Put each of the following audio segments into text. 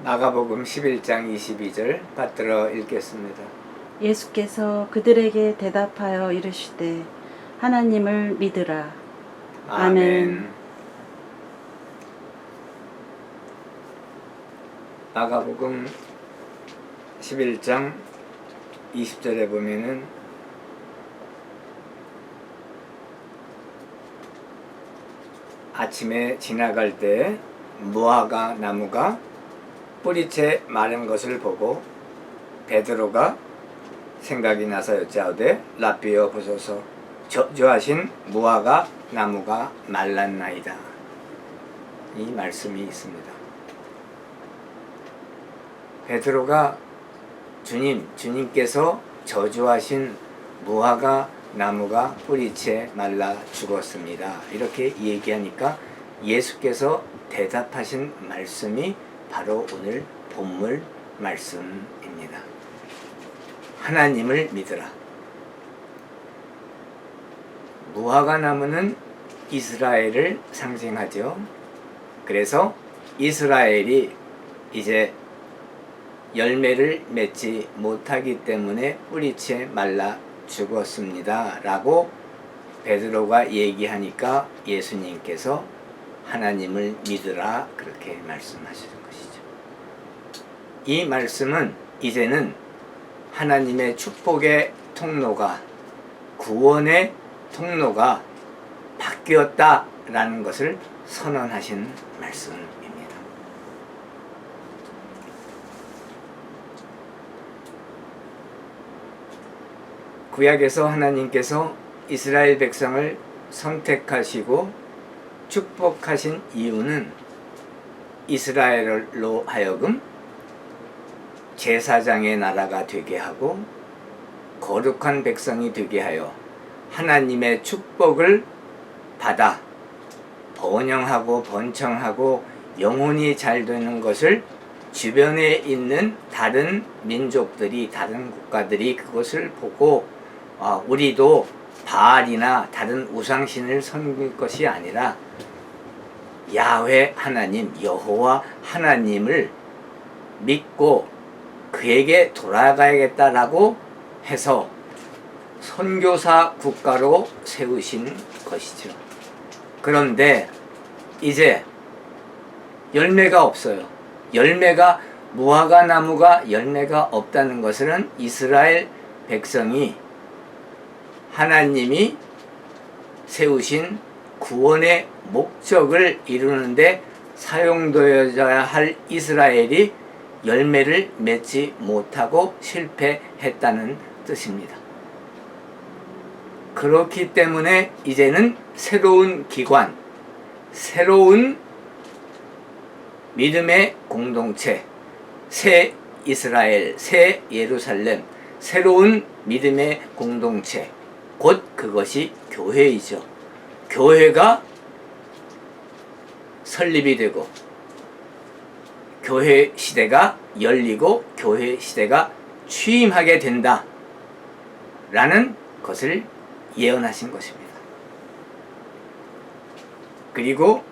마가복음 11장 22절 받들어 읽겠습니다. 예수께서 그들에게 대답하여 이르시되 하나님을 믿으라. 아멘. 마가복음 11장 20절에 보면은 아침에 지나갈 때 무화과 나무가 뿌리채 마른 것을 보고 베드로가 생각이 나서 여짜오되 라삐여 보소서 저주하신 무화과 나무가 말랐나이다. 이 말씀이 있습니다. 베드로가 주님께서 저주하신 무화과 나무가 뿌리채 말라 죽었습니다. 이렇게 얘기하니까 예수께서 대답하신 말씀이 바로 오늘 본문 말씀입니다. 하나님을 믿으라. 무화과 나무는 이스라엘을 상징하죠. 그래서 이스라엘이 이제 열매를 맺지 못하기 때문에 뿌리채 말라 죽었습니다 라고 베드로가 얘기하니까 예수님께서 하나님을 믿으라 그렇게 말씀하시는 것이죠. 이 말씀은 이제는 하나님의 축복의 통로가, 구원의 통로가 바뀌었다라는 것을 선언하신 말씀입니다. 구약에서 하나님께서 이스라엘 백성을 선택하시고 축복하신 이유는 이스라엘로 하여금 제사장의 나라가 되게 하고 거룩한 백성이 되게 하여 하나님의 축복을 받아 번영하고 번창하고 영혼이 잘 되는 것을 주변에 있는 다른 민족들이, 다른 국가들이 그것을 보고 우리도 바알이나 다른 우상신을 섬길 것이 아니라 야훼 하나님, 여호와 하나님을 믿고 그에게 돌아가야겠다라고 해서 선교사 국가로 세우신 것이죠. 그런데 이제 열매가 없어요. 무화과 나무가 열매가 없다는 것은 이스라엘 백성이 하나님이 세우신 구원의 목적을 이루는데 사용되어야 할 이스라엘이 열매를 맺지 못하고 실패했다는 뜻입니다. 그렇기 때문에 이제는 새로운 기관, 새로운 믿음의 공동체, 새 이스라엘, 새 예루살렘, 새로운 믿음의 공동체, 곧 그것이 교회이죠. 교회가 설립이 되고 교회 시대가 열리고 교회 시대가 취임하게 된다 라는 것을 예언하신 것입니다. 그리고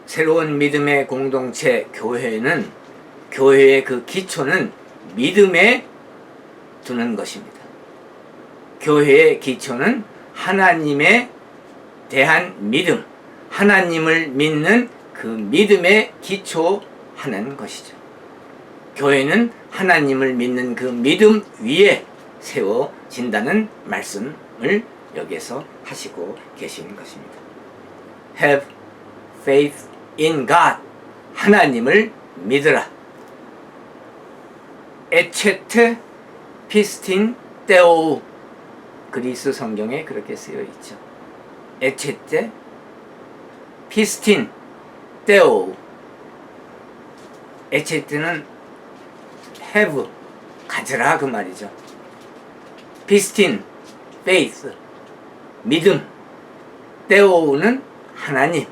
새로운 믿음의 공동체 교회는, 교회의 그 기초는 믿음에 두는 것입니다. 교회의 기초는 하나님에 대한 믿음, 하나님을 믿는 그 믿음에 기초하는 것이죠. 교회는 하나님을 믿는 그 믿음 위에 세워진다는 말씀을 여기에서 하시고 계신 것입니다. Have faith in God. 하나님을 믿으라. 에체테 피스틴 테오. 그리스 성경에 그렇게 쓰여 있죠. 에체테 피스틴 테오. 에체테는 have, 가져라 그 말이죠. 피스틴, faith, 믿음. 테오는 하나님,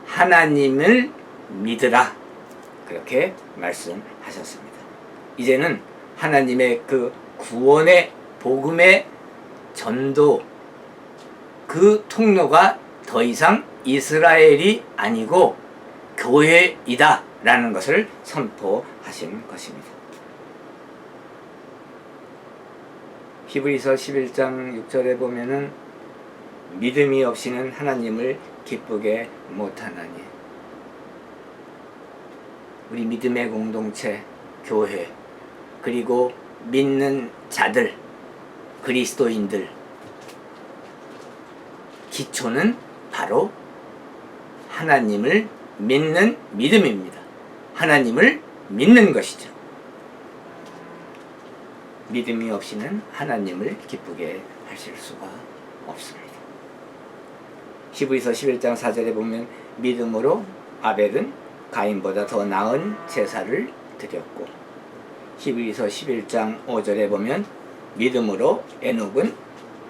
하나님을 믿으라 그렇게 말씀하셨습니다. 이제는 하나님의 그 구원의 복음의 전도, 그 통로가 더 이상 이스라엘이 아니고 교회이다 라는 것을 선포하신 것입니다. 히브리서 11장 6절에 보면은 믿음이 없이는 하나님을 기쁘게 못하나니. 우리 믿음의 공동체, 교회, 그리고 믿는 자들, 그리스도인들, 기초는 바로 하나님을 믿는 믿음입니다. 하나님을 믿는 것이죠. 믿음이 없이는 하나님을 기쁘게 하실 수가 없습니다. 히브리서 11장 4절에 보면 믿음으로 아벨은 가인보다 더 나은 제사를 드렸고, 히브리서 11장 5절에 보면 믿음으로 에녹은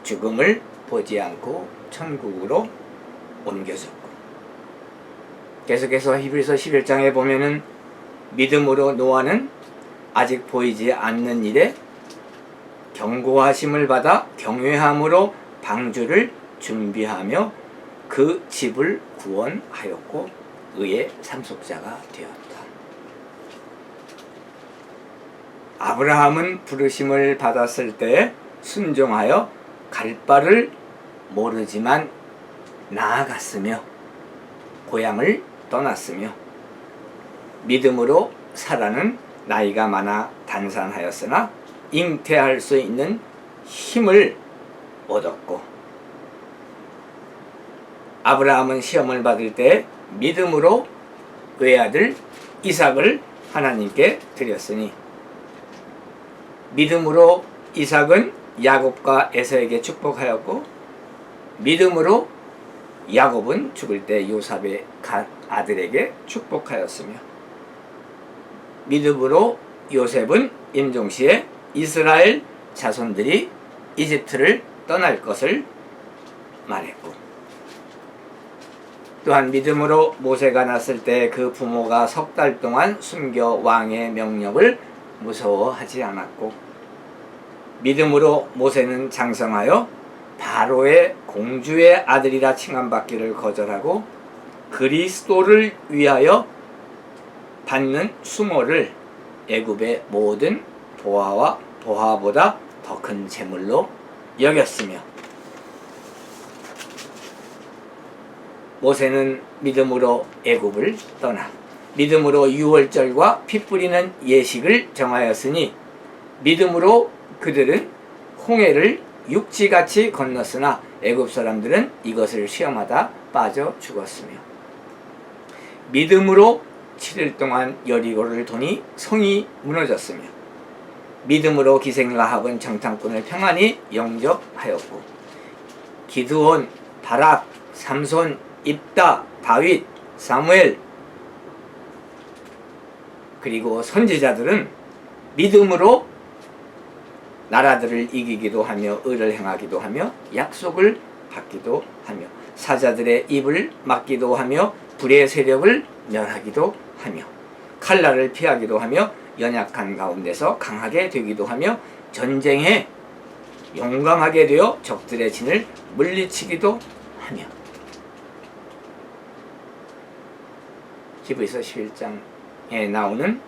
죽음을 보지 않고 천국으로 옮겨졌고, 계속해서 히브리서 11장에 보면은 믿음으로 노아는 아직 보이지 않는 일에 경고하심을 받아 경외함으로 방주를 준비하며 그 집을 구원하였고 의의 상속자가 되었다. 아브라함은 부르심을 받았을 때 순종하여 갈 바를 모르지만 나아갔으며 고향을 떠났으며, 믿음으로 사라는 나이가 많아 단산하였으나 잉태할 수 있는 힘을 얻었고, 아브라함은 시험을 받을 때 믿음으로 외아들 이삭을 하나님께 드렸으니, 믿음으로 이삭은 야곱과 에서에게 축복하였고, 믿음으로 야곱은 죽을 때 요셉의 아들에게 축복하였으며, 믿음으로 요셉은 임종시에 이스라엘 자손들이 이집트를 떠날 것을 말했고, 또한 믿음으로 모세가 났을 때 그 부모가 석 달 동안 숨겨 왕의 명령을 무서워하지 않았고, 믿음으로 모세는 장성하여 바로의 공주의 아들이라 칭함받기를 거절하고 그리스도를 위하여 받는 수모를 애굽의 모든 보화와 보화보다 더 큰 재물로 여겼으며, 모세는 믿음으로 애굽을 떠나 믿음으로 유월절과 피 뿌리는 예식을 정하였으니, 믿음으로 그들은 홍해를 육지같이 건넜으나 애굽 사람들은 이것을 시험하다 빠져 죽었으며, 믿음으로 7일 동안 여리고를 도니 성이 무너졌으며, 믿음으로 기생라합은 정탐꾼을 평안히 영접하였고, 기드온, 바락, 삼손, 입다, 다윗, 사무엘, 그리고 선지자들은 믿음으로 나라들을 이기기도 하며 의를 행하기도 하며 약속을 받기도 하며 사자들의 입을 막기도 하며 불의 세력을 멸하기도 하며 칼날을 피하기도 하며 연약한 가운데서 강하게 되기도 하며 전쟁에 용감하게 되어 적들의 진을 물리치기도 하며. 히브리서 11장에 나오는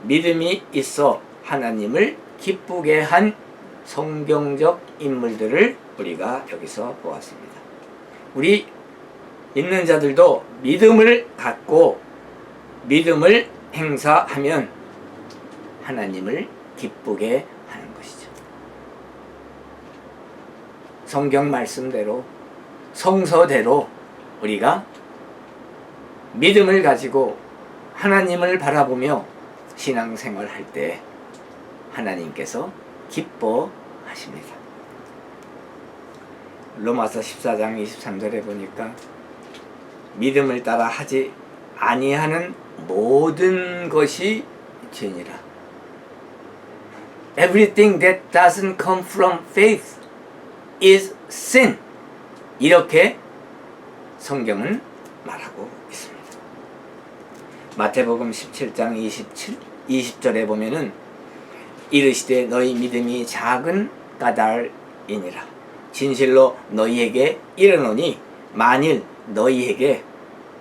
믿음이 있어 하나님을 기쁘게 한 성경적 인물들을 우리가 여기서 보았습니다. 우리 믿는 자들도 믿음을 갖고 믿음을 행사하면 하나님을 기쁘게 하는 것이죠. 성경 말씀대로 성서대로 우리가 믿음을 가지고 하나님을 바라보며 신앙생활 할 때 하나님께서 기뻐하십니다. 로마서 14장 23절에 보니까 믿음을 따라 하지 아니하는 모든 것이 죄니라. Everything that doesn't come from faith is sin. 이렇게 성경은 말하고 있습니다. 마태복음 17장 20절에 보면은 이르시되 너희 믿음이 작은 까닭이니라. 진실로 너희에게 이르노니 만일 너희에게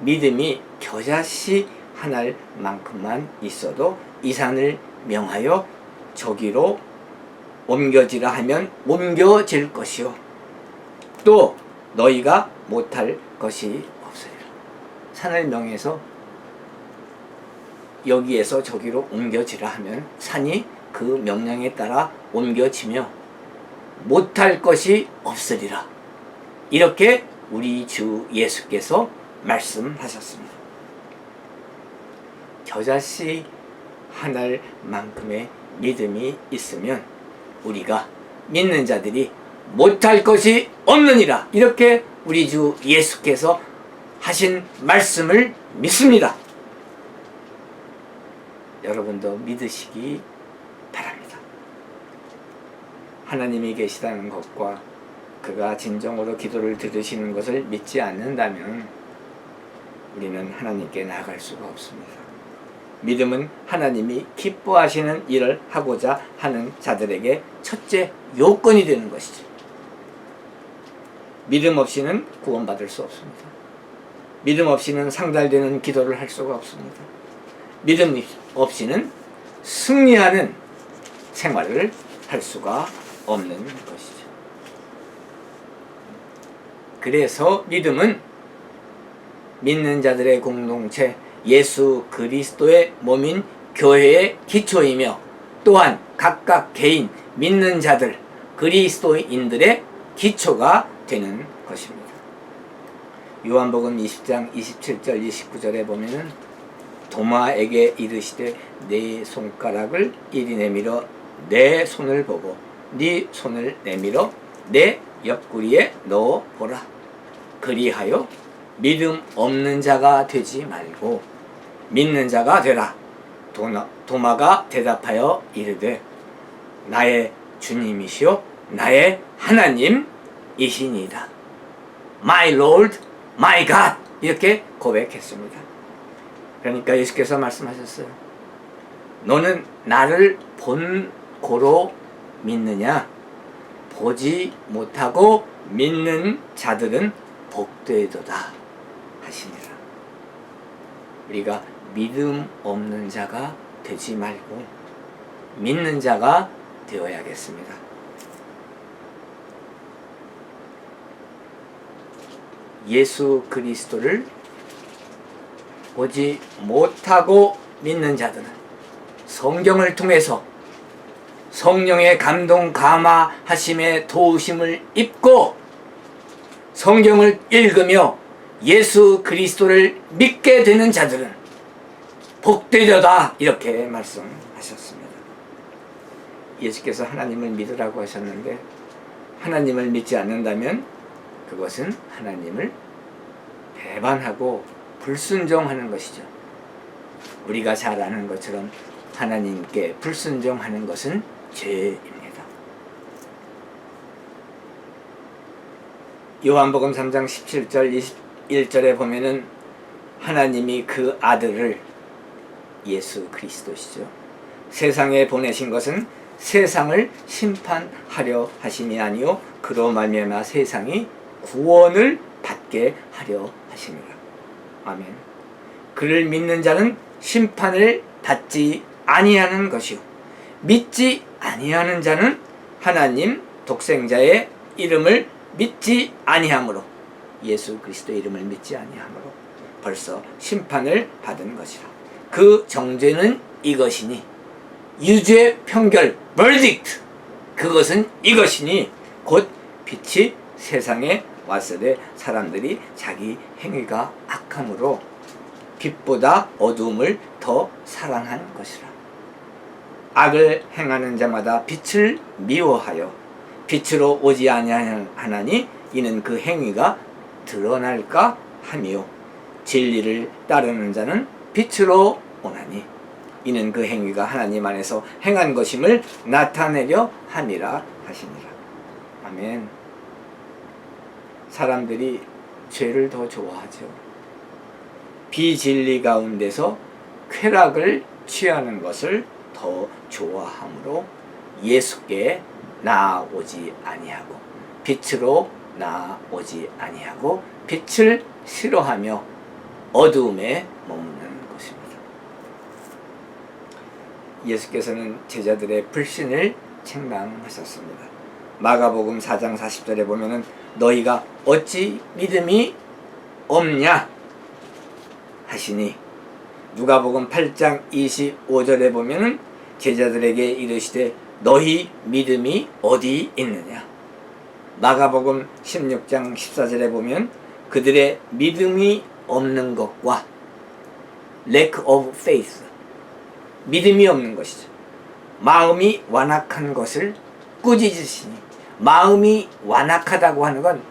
믿음이 겨자씨 하나일 만큼만 있어도 이 산을 명하여 저기로 옮겨지라 하면 옮겨질 것이요 또 너희가 못할 것이 없으리라. 산을 명해서 여기에서 저기로 옮겨지라 하면 산이 그 명령에 따라 옮겨지며 못할 것이 없으리라. 이렇게 우리 주 예수께서 말씀하셨습니다. 겨자씨 하나만큼의 믿음이 있으면 우리가 믿는 자들이 못할 것이 없느니라. 이렇게 우리 주 예수께서 하신 말씀을 믿습니다. 여러분도 믿으시기 바랍니다. 하나님이 계시다는 것과 그가 진정으로 기도를 들으시는 것을 믿지 않는다면 우리는 하나님께 나아갈 수가 없습니다. 믿음은 하나님이 기뻐하시는 일을 하고자 하는 자들에게 첫째 요건이 되는 것이죠. 믿음 없이는 구원받을 수 없습니다. 믿음 없이는 상달되는 기도를 할 수가 없습니다. 믿음 없이는 승리하는 생활을 할 수가 없는 것이죠. 그래서 믿음은 믿는 자들의 공동체 예수 그리스도의 몸인 교회의 기초이며 또한 각각 개인 믿는 자들 그리스도인들의 기초가 되는 것입니다. 요한복음 20장 27절 29절에 보면은 도마에게 이르시되 네 손가락을 이리 내밀어 내 손을 보고 네 손을 내밀어 내 옆구리에 넣어 보라. 그리하여 믿음 없는 자가 되지 말고 믿는 자가 되라. 도마가 대답하여 이르되 나의 주님이시요 나의 하나님이시니이다. My Lord, my God. 이렇게 고백했습니다. 그러니까 예수께서 말씀하셨어요. 너는 나를 본 고로 믿느냐? 보지 못하고 믿는 자들은 복되도다 하시니라. 우리가 믿음 없는 자가 되지 말고 믿는 자가 되어야겠습니다. 예수 그리스도를 보지 못하고 믿는 자들은 성경을 통해서 성령의 감동 감화하심의 도우심을 입고 성경을 읽으며 예수 그리스도를 믿게 되는 자들은 복되려다 이렇게 말씀하셨습니다. 예수께서 하나님을 믿으라고 하셨는데 하나님을 믿지 않는다면 그것은 하나님을 배반하고 불순종하는 것이죠. 우리가 잘 아는 것처럼 하나님께 불순종하는 것은 죄입니다. 요한복음 3장 17절 21절에 보면은 하나님이 그 아들을 예수 그리스도시죠. 세상에 보내신 것은 세상을 심판하려 하심이 아니요 그로 말미암아 세상이 구원을 받게 하려 하심이라. 아멘. 그를 믿는 자는 심판을 받지 아니하는 것이요 믿지 아니하는 자는 하나님 독생자의 이름을 믿지 아니하므로 예수 그리스도의 이름을 믿지 아니하므로 벌써 심판을 받은 것이라. 그 정죄는 이것이니 유죄 평결 verdict 그것은 이것이니 곧 빛이 세상에 왔으되 사람들이 자기 행위가 악함으로 빛보다 어두움을 더 사랑한 것이라. 악을 행하는 자마다 빛을 미워하여 빛으로 오지 아니하나니 이는 그 행위가 드러날까 하며 진리를 따르는 자는 빛으로 오나니 이는 그 행위가 하나님 안에서 행한 것임을 나타내려 함이라 하시니라. 아멘. 사람들이 죄를 더 좋아하죠. 비진리 가운데서 쾌락을 취하는 것을 더 좋아하므로 예수께 나아오지 아니하고 빛으로 나아오지 아니하고 빛을 싫어하며 어두움에 머무는 것입니다. 예수께서는 제자들의 불신을 책망하셨습니다. 마가복음 4장 40절에 보면은 너희가 어찌 믿음이 없냐 하시니, 누가복음 8장 25절에 보면은 제자들에게 이르시되 너희 믿음이 어디 있느냐. 마가복음 16장 14절에 보면 그들의 믿음이 없는 것과 lack of faith, 믿음이 없는 것이죠. 마음이 완악한 것을 꾸짖으시니, 마음이 완악하다고 하는 건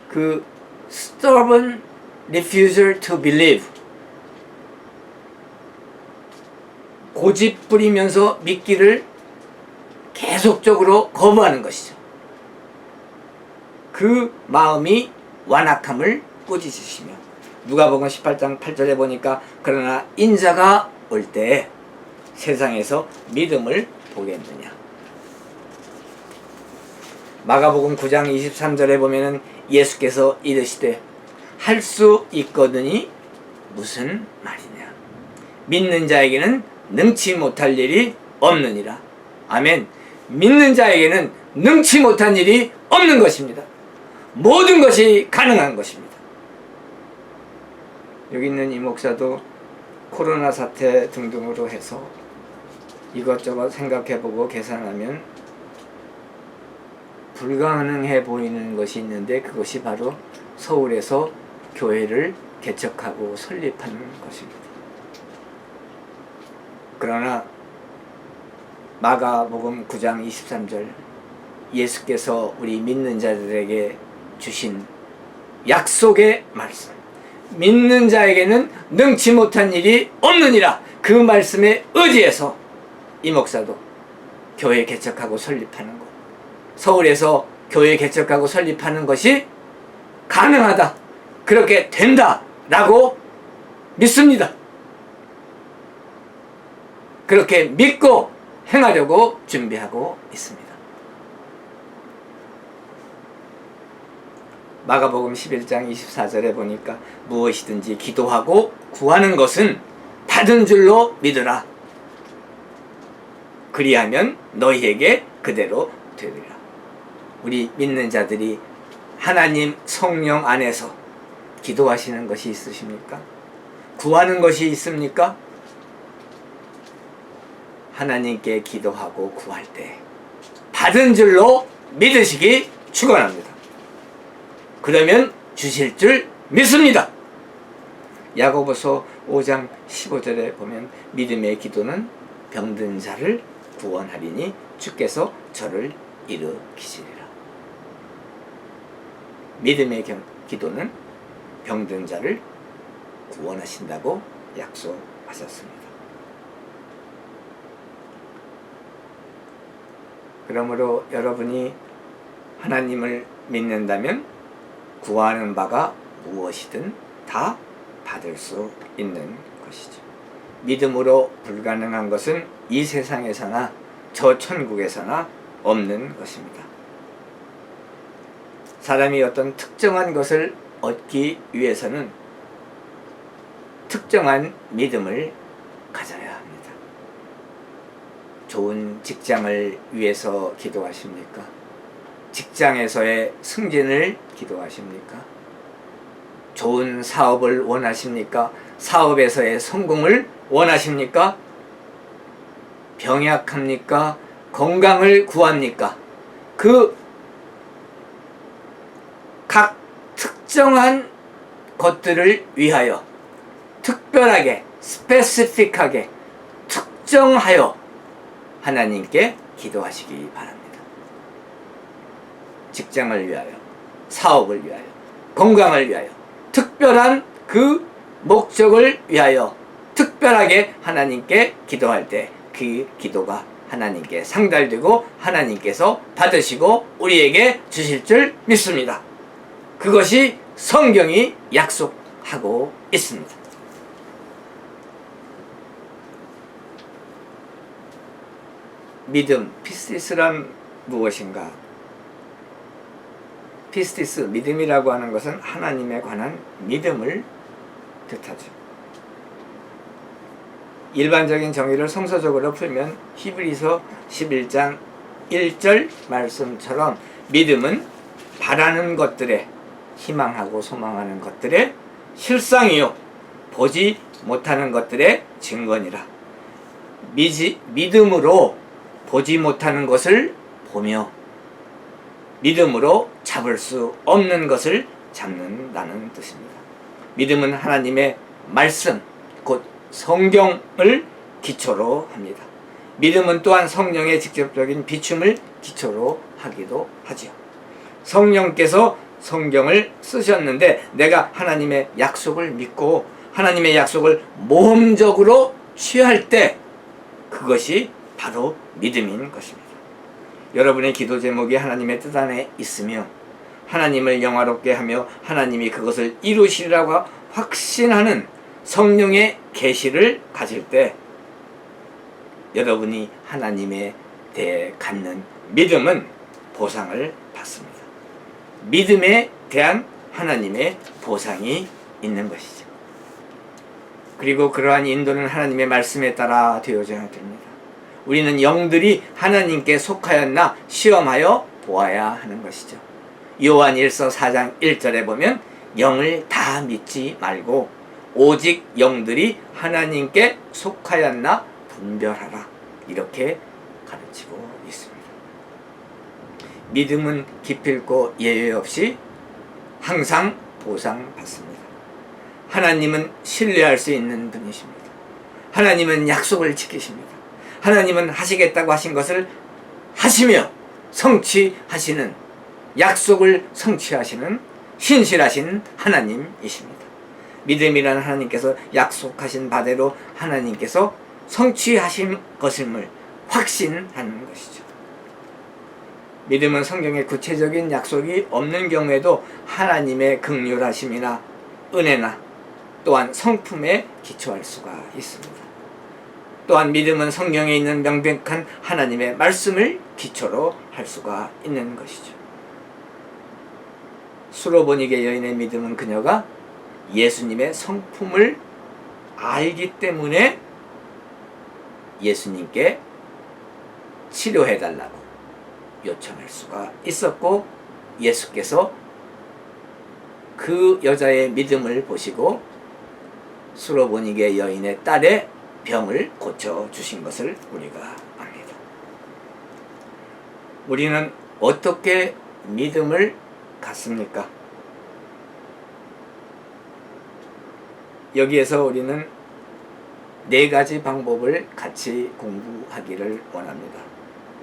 그 stubborn refusal to believe, 고집 부리면서 믿기를 계속적으로 거부하는 것이죠. 그 마음이 완악함을 꾸짖으시며, 누가복음 18장 8절에 보니까 그러나 인자가 올 때에 세상에서 믿음을 보겠느냐. 마가복음 9장 23절에 보면은 예수께서 이르시되 할 수 있거든이 무슨 말이냐. 믿는 자에게는 능치 못할 일이 없느니라. 아멘. 믿는 자에게는 능치 못한 일이 없는 것입니다. 모든 것이 가능한 것입니다. 여기 있는 이 목사도 코로나 사태 등등으로 해서 이것저것 생각해보고 계산하면 불가능해 보이는 것이 있는데, 그것이 바로 서울에서 교회를 개척하고 설립하는 것입니다. 그러나 마가복음 9장 23절, 예수께서 우리 믿는 자들에게 주신 약속의 말씀, 믿는 자에게는 능치 못한 일이 없느니라, 그 말씀에 의지해서 이 목사도 교회 개척하고 설립하는 것, 서울에서 교회 개척하고 설립하는 것이 가능하다, 그렇게 된다 라고 믿습니다. 그렇게 믿고 행하려고 준비하고 있습니다. 마가복음 11장 24절에 보니까 무엇이든지 기도하고 구하는 것은 받은 줄로 믿으라. 그리하면 너희에게 그대로 되리라. 우리 믿는 자들이 하나님 성령 안에서 기도하시는 것이 있으십니까? 구하는 것이 있습니까? 하나님께 기도하고 구할 때 받은 줄로 믿으시기 축원합니다. 그러면 주실 줄 믿습니다. 야고보서 5장 15절에 보면 믿음의 기도는 병든 자를 구원하리니 주께서 저를 일으키시리라. 믿음의 기도는 병든 자를 구원하신다고 약속하셨습니다. 그러므로 여러분이 하나님을 믿는다면 구하는 바가 무엇이든 다 받을 수 있는 것이죠. 믿음으로 불가능한 것은 이 세상에서나 저 천국에서나 없는 것입니다. 사람이 어떤 특정한 것을 얻기 위해서는 특정한 믿음을 가져야 합니다. 좋은 직장을 위해서 기도하십니까? 직장에서의 승진을 기도하십니까? 좋은 사업을 원하십니까? 사업에서의 성공을 원하십니까? 병약합니까? 건강을 구합니까? 그 각 특정한 것들을 위하여 특별하게, 스페시픽하게 특정하여 하나님께 기도하시기 바랍니다. 직장을 위하여, 사업을 위하여, 건강을 위하여, 특별한 그 목적을 위하여 특별하게 하나님께 기도할 때 그 기도가 하나님께 상달되고 하나님께서 받으시고 우리에게 주실 줄 믿습니다. 그것이 성경이 약속하고 있습니다. 믿음, 피스티스란 무엇인가? 피스티스, 믿음이라고 하는 것은 하나님에 관한 믿음을 뜻하죠. 일반적인 정의를 성서적으로 풀면 히브리서 11장 1절 말씀처럼 믿음은 바라는 것들에, 희망하고 소망하는 것들의 실상이요 보지 못하는 것들의 증거니라. 믿음으로 보지 못하는 것을 보며 믿음으로 잡을 수 없는 것을 잡는다는 뜻입니다. 믿음은 하나님의 말씀, 곧 성경을 기초로 합니다. 믿음은 또한 성령의 직접적인 비춤을 기초로 하기도 하지요. 성령께서 성경을 쓰셨는데 내가 하나님의 약속을 믿고 하나님의 약속을 모험적으로 취할 때 그것이 바로 믿음인 것입니다. 여러분의 기도 제목이 하나님의 뜻 안에 있으며 하나님을 영화롭게 하며 하나님이 그것을 이루시리라고 확신하는 성령의 계시를 가질 때 여러분이 하나님에 대해 갖는 믿음은 보상을 받습니다. 믿음에 대한 하나님의 보상이 있는 것이죠. 그리고 그러한 인도는 하나님의 말씀에 따라 되어져야 됩니다. 우리는 영들이 하나님께 속하였나 시험하여 보아야 하는 것이죠. 요한 1서 4장 1절에 보면 영을 다 믿지 말고 오직 영들이 하나님께 속하였나 분별하라, 이렇게 가르치고 있습니다. 믿음은 기필코 예외 없이 항상 보상받습니다. 하나님은 신뢰할 수 있는 분이십니다. 하나님은 약속을 지키십니다. 하나님은 하시겠다고 하신 것을 하시며 성취하시는, 약속을 성취하시는 신실하신 하나님이십니다. 믿음이라는 하나님께서 약속하신 바대로 하나님께서 성취하신 것임을 확신하는 것이죠. 믿음은 성경에 구체적인 약속이 없는 경우에도 하나님의 긍휼하심이나 은혜나 또한 성품에 기초할 수가 있습니다. 또한 믿음은 성경에 있는 명백한 하나님의 말씀을 기초로 할 수가 있는 것이죠. 수로보니게 여인의 믿음은 그녀가 예수님의 성품을 알기 때문에 예수님께 치료해달라고 요청할 수가 있었고, 예수께서 그 여자의 믿음을 보시고 수로보니게 여인의 딸의 병을 고쳐주신 것을 우리가 압니다. 우리는 어떻게 믿음을 갖습니까? 여기에서 우리는 4가지 방법을 같이 공부하기를 원합니다.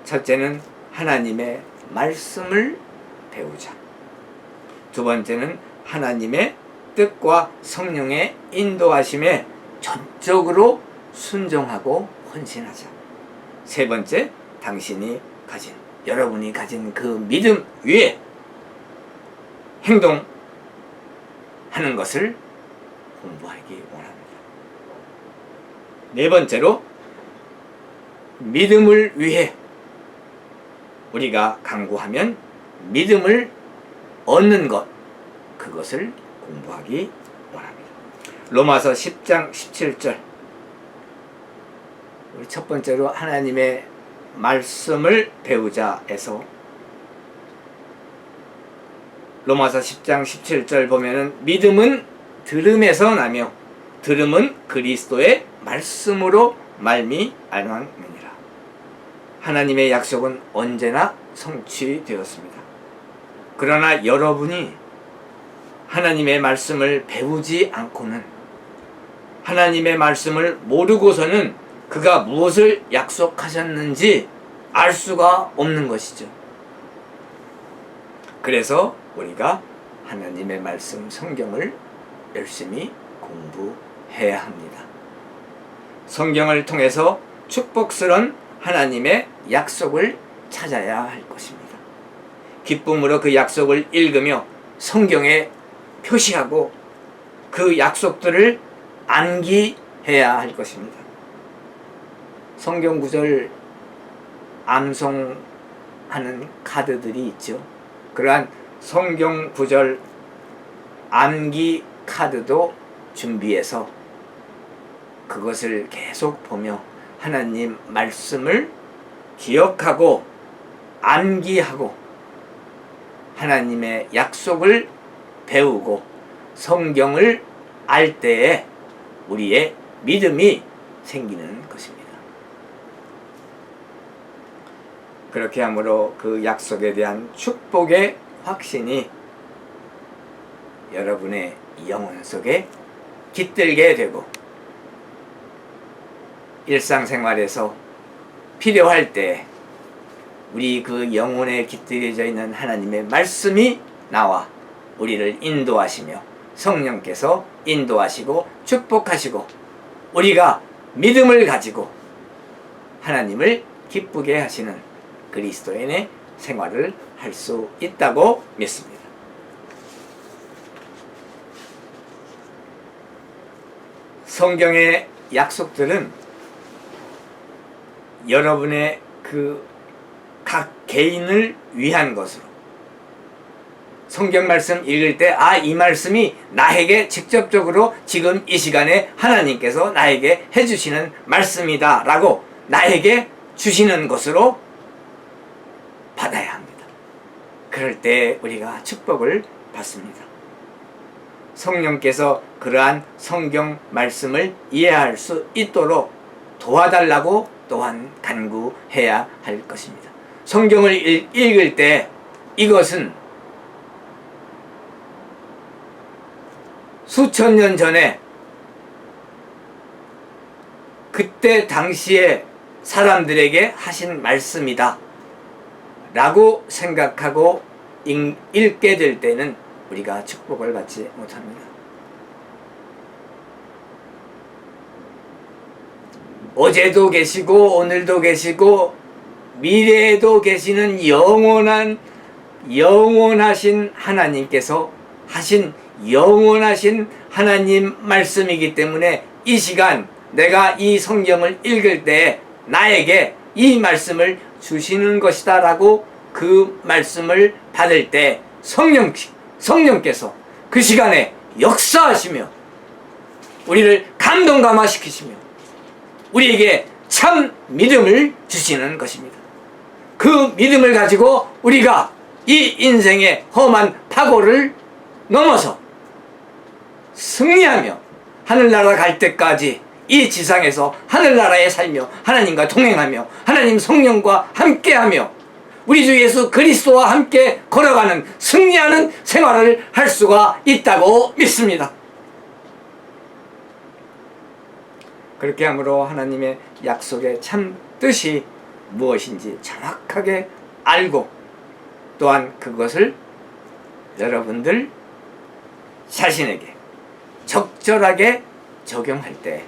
첫째는 하나님의 말씀을 배우자. 두 번째는 하나님의 뜻과 성령의 인도하심에 전적으로 순종하고 헌신하자. 세 번째, 여러분이 가진 그 믿음 위에 행동하는 것을 공부하기 원합니다. 네 번째로, 믿음을 위해 우리가 강구하면 믿음을 얻는 것, 그것을 공부하기 원합니다. 로마서 10장 17절, 우리 첫 번째로 하나님의 말씀을 배우자에서 로마서 10장 17절 보면은 믿음은 들음에서 나며 들음은 그리스도의 말씀으로 말미암느니라. 하나님의 약속은 언제나 성취되었습니다. 그러나 여러분이 하나님의 말씀을 배우지 않고는, 하나님의 말씀을 모르고서는 그가 무엇을 약속하셨는지 알 수가 없는 것이죠. 그래서 우리가 하나님의 말씀 성경을 열심히 공부해야 합니다. 성경을 통해서 축복스러운 하나님의 약속을 찾아야 할 것입니다. 기쁨으로 그 약속을 읽으며 성경에 표시하고 그 약속들을 암기해야 할 것입니다. 성경 구절 암송하는 카드들이 있죠. 그러한 성경 구절 암기 카드도 준비해서 그것을 계속 보며 하나님 말씀을 기억하고 암기하고 하나님의 약속을 배우고 성경을 알 때에 우리의 믿음이 생기는 것입니다. 그렇게 함으로 그 약속에 대한 축복의 확신이 여러분의 영혼 속에 깃들게 되고 일상생활에서 필요할 때 우리 그 영혼에 깃들여져 있는 하나님의 말씀이 나와 우리를 인도하시며 성령께서 인도하시고 축복하시고 우리가 믿음을 가지고 하나님을 기쁘게 하시는 그리스도인의 생활을 할 수 있다고 믿습니다. 성경의 약속들은 여러분의 그 각 개인을 위한 것으로 성경 말씀 읽을 때 이 말씀이 나에게 직접적으로 지금 이 시간에 하나님께서 나에게 해주시는 말씀이다 라고 나에게 주시는 것으로 받아야 합니다. 그럴 때 우리가 축복을 받습니다. 성령께서 그러한 성경 말씀을 이해할 수 있도록 도와달라고 또한 간구해야 할 것입니다. 성경을 읽을 때 이것은 수천 년 전에 그때 당시에 사람들에게 하신 말씀이다 라고 생각하고 읽게 될 때는 우리가 축복을 받지 못합니다. 어제도 계시고 오늘도 계시고 미래에도 계시는 영원하신 하나님께서 하신 영원하신 하나님 말씀이기 때문에 이 시간 내가 이 성경을 읽을 때 나에게 이 말씀을 주시는 것이다 라고 그 말씀을 받을 때 성령께서 그 시간에 역사하시며 우리를 감동감화시키시며 우리에게 참 믿음을 주시는 것입니다. 그 믿음을 가지고 우리가 이 인생의 험한 파고를 넘어서 승리하며 하늘나라 갈 때까지 이 지상에서 하늘나라에 살며 하나님과 동행하며 하나님 성령과 함께하며 우리 주 예수 그리스도와 함께 걸어가는 승리하는 생활을 할 수가 있다고 믿습니다. 그렇게 함으로 하나님의 약속의 참 뜻이 무엇인지 정확하게 알고 또한 그것을 여러분들 자신에게 적절하게 적용할 때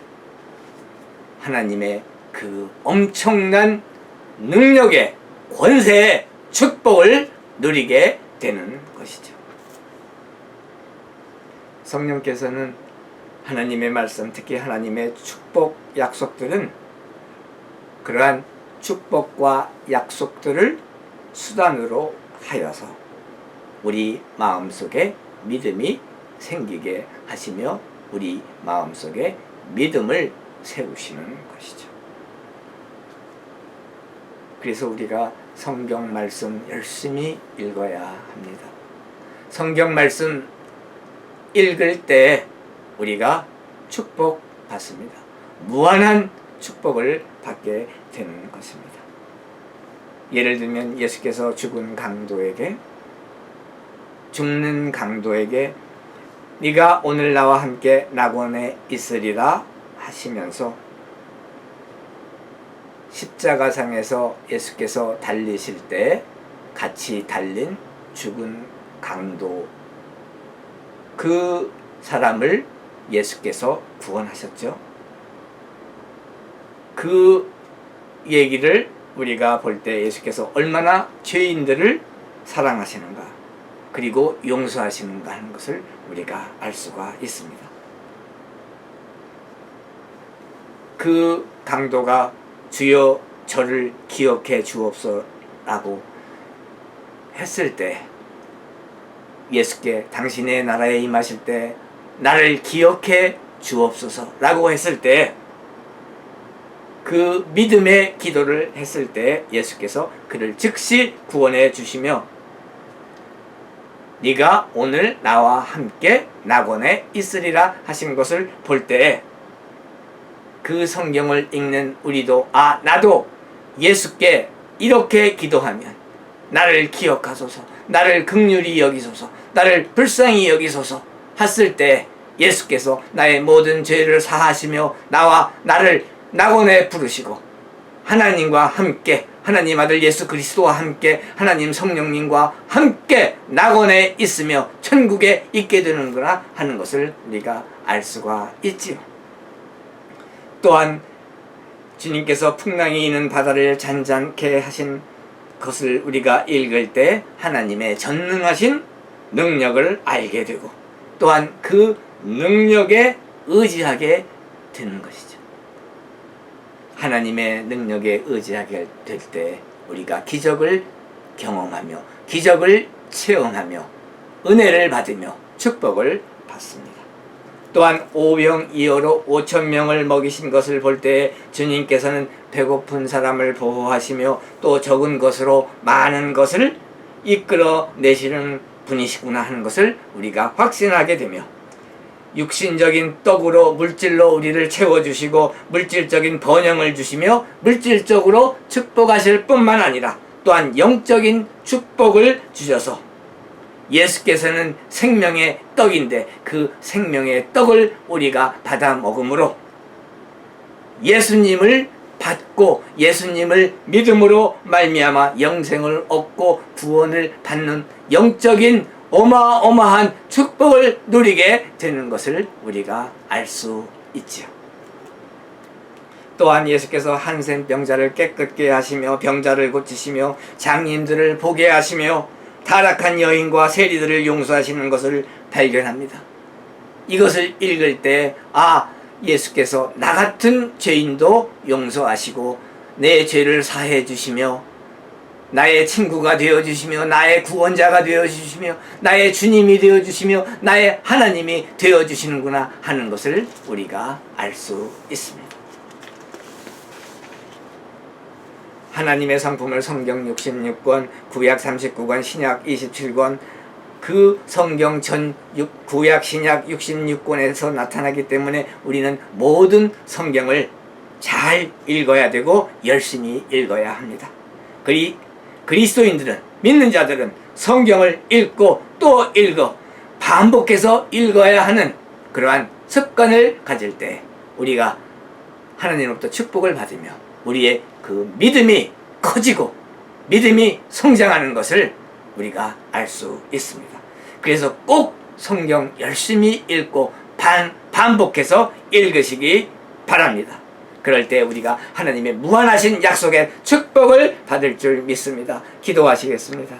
하나님의 그 엄청난 능력의 권세의 축복을 누리게 되는 것이죠. 성령께서는 하나님의 말씀, 특히 하나님의 축복 약속들은 그러한 축복과 약속들을 수단으로 하여서 우리 마음속에 믿음이 생기게 하시며 우리 마음속에 믿음을 세우시는 것이죠. 그래서 우리가 성경 말씀 열심히 읽어야 합니다. 성경 말씀 읽을 때 우리가 축복 받습니다. 무한한 축복을 받게 되는 것입니다. 예를 들면 예수께서 죽는 강도에게 네가 오늘 나와 함께 낙원에 있으리라 하시면서 십자가상에서 예수께서 달리실 때 같이 달린 죽은 강도 그 사람을 예수께서 구원하셨죠. 그 얘기를 우리가 볼 때 예수께서 얼마나 죄인들을 사랑하시는가 그리고 용서하시는가 하는 것을 우리가 알 수가 있습니다. 그 강도가 주여 저를 기억해 주옵소라고 했을 때 예수께 당신의 나라에 임하실 때 나를 기억해 주옵소서 라고 했을 때, 그 믿음의 기도를 했을 때 예수께서 그를 즉시 구원해 주시며, 네가 오늘 나와 함께 낙원에 있으리라 하신 것을 볼 때, 그 성경을 읽는 우리도 나도 예수께 이렇게 기도하면 나를 기억하소서, 나를 긍휼히 여기소서, 나를 불쌍히 여기소서 했을 때 예수께서 나의 모든 죄를 사하시며 나를 낙원에 부르시고 하나님과 함께, 하나님 아들 예수 그리스도와 함께, 하나님 성령님과 함께 낙원에 있으며 천국에 있게 되는구나 하는 것을 우리가 알 수가 있지요. 또한 주님께서 풍랑이 있는 바다를 잔잔케 하신 것을 우리가 읽을 때 하나님의 전능하신 능력을 알게 되고, 또한 그 능력에 의지하게 되는 것이죠. 하나님의 능력에 의지하게 될 때 우리가 기적을 경험하며 기적을 체험하며 은혜를 받으며 축복을 받습니다. 또한 오병이어로 5,000명을 먹이신 것을 볼 때 주님께서는 배고픈 사람을 보호하시며 또 적은 것으로 많은 것을 이끌어 내시는 분이시구나 하는 것을 우리가 확신하게 되며, 육신적인 떡으로 물질로 우리를 채워주시고 물질적인 번영을 주시며 물질적으로 축복하실 뿐만 아니라 또한 영적인 축복을 주셔서, 예수께서는 생명의 떡인데 그 생명의 떡을 우리가 받아 먹음으로 예수님을 받고 예수님을 믿음으로 말미암아 영생을 얻고 구원을 받는 영적인 어마어마한 축복을 누리게 되는 것을 우리가 알 수 있지요. 또한 예수께서 한센 병자를 깨끗게 하시며 병자를 고치시며 장님들을 보게 하시며 타락한 여인과 세리들을 용서하시는 것을 발견합니다. 이것을 읽을 때 예수께서 나 같은 죄인도 용서하시고 내 죄를 사해 주시며 나의 친구가 되어주시며 나의 구원자가 되어주시며 나의 주님이 되어주시며 나의 하나님이 되어주시는구나 하는 것을 우리가 알 수 있습니다. 하나님의 성품을 성경 66권, 구약 39권, 신약 27권, 그 성경 전 구약 신약 66권에서 나타나기 때문에 우리는 모든 성경을 잘 읽어야 되고 열심히 읽어야 합니다. 그리스도인들은, 믿는 자들은 성경을 읽고 또 읽어 반복해서 읽어야 하는 그러한 습관을 가질 때 우리가 하나님으로부터 축복을 받으며 우리의 그 믿음이 커지고 믿음이 성장하는 것을 우리가 알 수 있습니다. 그래서 꼭 성경 열심히 읽고 반복해서 읽으시기 바랍니다. 그럴 때 우리가 하나님의 무한하신 약속의 축복을 받을 줄 믿습니다. 기도하시겠습니다.